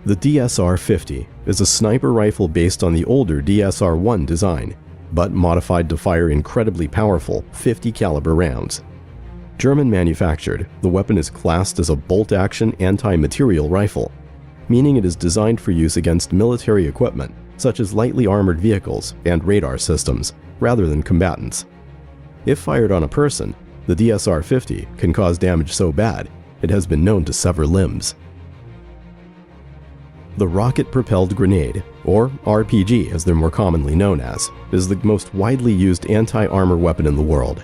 The DSR-50 is a sniper rifle based on the older DSR-1 design, but modified to fire incredibly powerful 50 caliber rounds. German manufactured, the weapon is classed as a bolt-action anti-material rifle, meaning it is designed for use against military equipment such as lightly armored vehicles and radar systems, rather than combatants. If fired on a person, the DSR-50 can cause damage so bad it has been known to sever limbs. The rocket-propelled grenade, or RPG as they're more commonly known as, is the most widely used anti-armor weapon in the world.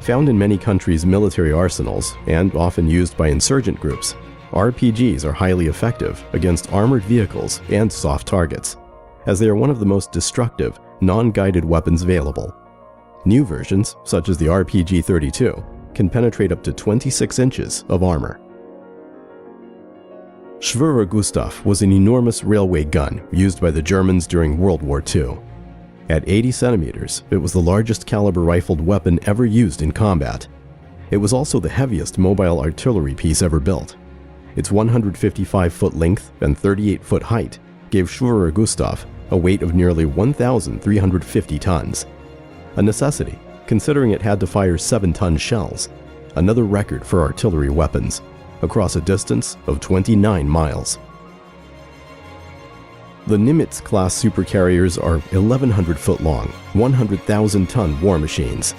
Found in many countries' military arsenals and often used by insurgent groups, RPGs are highly effective against armored vehicles and soft targets, as they are one of the most destructive, non-guided weapons available. New versions, such as the RPG-32, can penetrate up to 26 inches of armor. Schwerer Gustav was an enormous railway gun used by the Germans during World War II. At 80 centimeters, it was the largest caliber rifled weapon ever used in combat. It was also the heaviest mobile artillery piece ever built. Its 155-foot length and 38-foot height gave Schwerer Gustav a weight of nearly 1,350 tons. A necessity, considering it had to fire 7-ton shells, another record for artillery weapons, across a distance of 29 miles. The Nimitz-class supercarriers are 1,100 foot long, 100,000-ton war machines.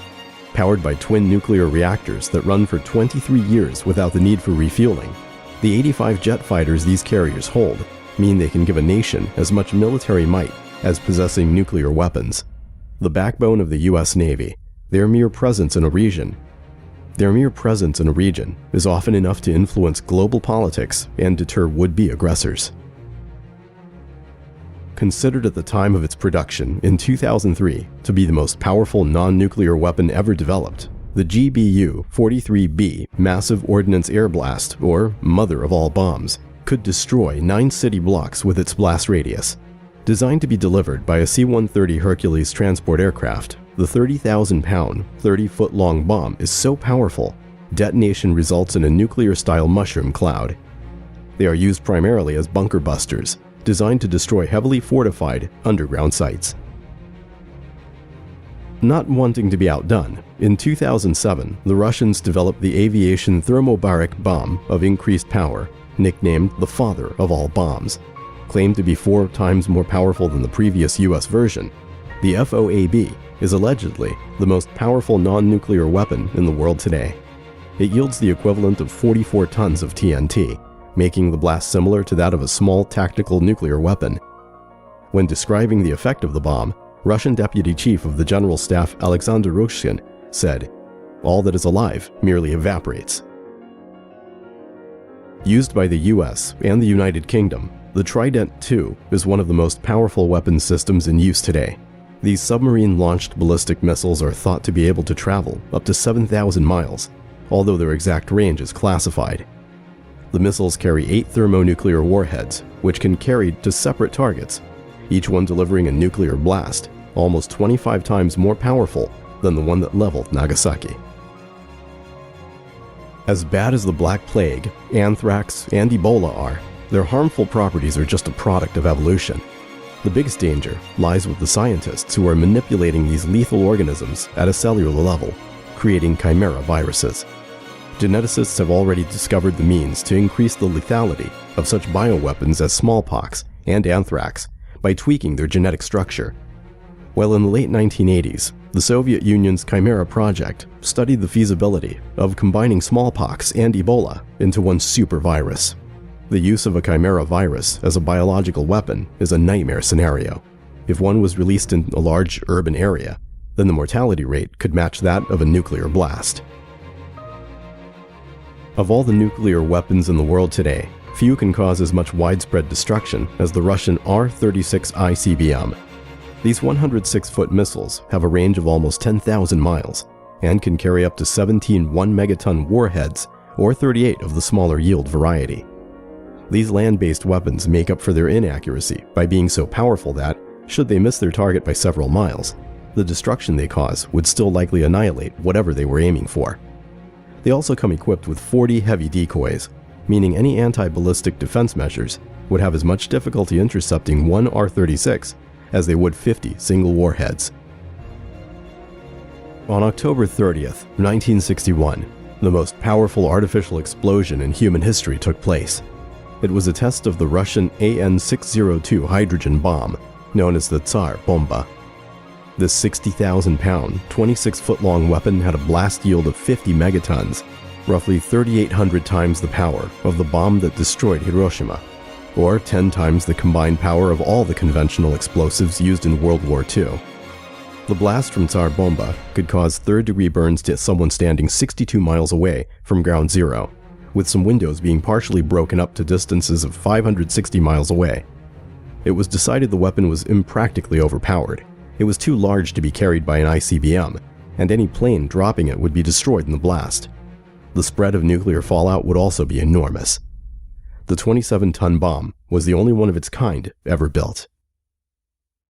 Powered by twin nuclear reactors that run for 23 years without the need for refueling, the 85 jet fighters these carriers hold mean they can give a nation as much military might as possessing nuclear weapons. The backbone of the US Navy, their mere presence in a region is often enough to influence global politics and deter would-be aggressors. Considered at the time of its production in 2003 to be the most powerful non-nuclear weapon ever developed, the GBU-43B Massive Ordnance Air Blast, or Mother of All Bombs, could destroy 9 city blocks with its blast radius. Designed to be delivered by a C-130 Hercules transport aircraft, the 30,000-pound, 30-foot-long bomb is so powerful, detonation results in a nuclear-style mushroom cloud. They are used primarily as bunker busters, designed to destroy heavily fortified underground sites. Not wanting to be outdone, in 2007, the Russians developed the aviation thermobaric bomb of increased power, nicknamed the father of all bombs. Claimed to be 4 times more powerful than the previous US version, the FOAB is allegedly the most powerful non-nuclear weapon in the world today. It yields the equivalent of 44 tons of TNT, making the blast similar to that of a small tactical nuclear weapon. When describing the effect of the bomb, Russian Deputy Chief of the General Staff Alexander Rushkin said, "All that is alive merely evaporates." Used by the US and the United Kingdom, the Trident II is one of the most powerful weapons systems in use today. These submarine-launched ballistic missiles are thought to be able to travel up to 7,000 miles, although their exact range is classified. The missiles carry 8 thermonuclear warheads, which can carry to separate targets, each one delivering a nuclear blast, almost 25 times more powerful than the one that leveled Nagasaki. As bad as the Black Plague, anthrax, and Ebola are, their harmful properties are just a product of evolution. The biggest danger lies with the scientists who are manipulating these lethal organisms at a cellular level, creating chimera viruses. Geneticists have already discovered the means to increase the lethality of such bioweapons as smallpox and anthrax by tweaking their genetic structure. While in the late 1980s, the Soviet Union's Chimera project studied the feasibility of combining smallpox and Ebola into one super virus. The use of a chimera virus as a biological weapon is a nightmare scenario. If one was released in a large urban area, then the mortality rate could match that of a nuclear blast. Of all the nuclear weapons in the world today, few can cause as much widespread destruction as the Russian R-36 ICBM. These 106-foot missiles have a range of almost 10,000 miles and can carry up to 17 1-megaton warheads or 38 of the smaller yield variety. These land-based weapons make up for their inaccuracy by being so powerful that, should they miss their target by several miles, the destruction they cause would still likely annihilate whatever they were aiming for. They also come equipped with 40 heavy decoys, meaning any anti-ballistic defense measures would have as much difficulty intercepting one R-36 as they would 50 single warheads. On October 30th, 1961, the most powerful artificial explosion in human history took place. It was a test of the Russian AN-602 hydrogen bomb, known as the Tsar Bomba. This 60,000-pound, 26-foot-long weapon had a blast yield of 50 megatons, roughly 3,800 times the power of the bomb that destroyed Hiroshima, or 10 times the combined power of all the conventional explosives used in World War II. The blast from Tsar Bomba could cause third-degree burns to someone standing 62 miles away from ground zero, with some windows being partially broken up to distances of 560 miles away. It was decided the weapon was impractically overpowered. It was too large to be carried by an ICBM, and any plane dropping it would be destroyed in the blast. The spread of nuclear fallout would also be enormous. The 27-ton bomb was the only one of its kind ever built.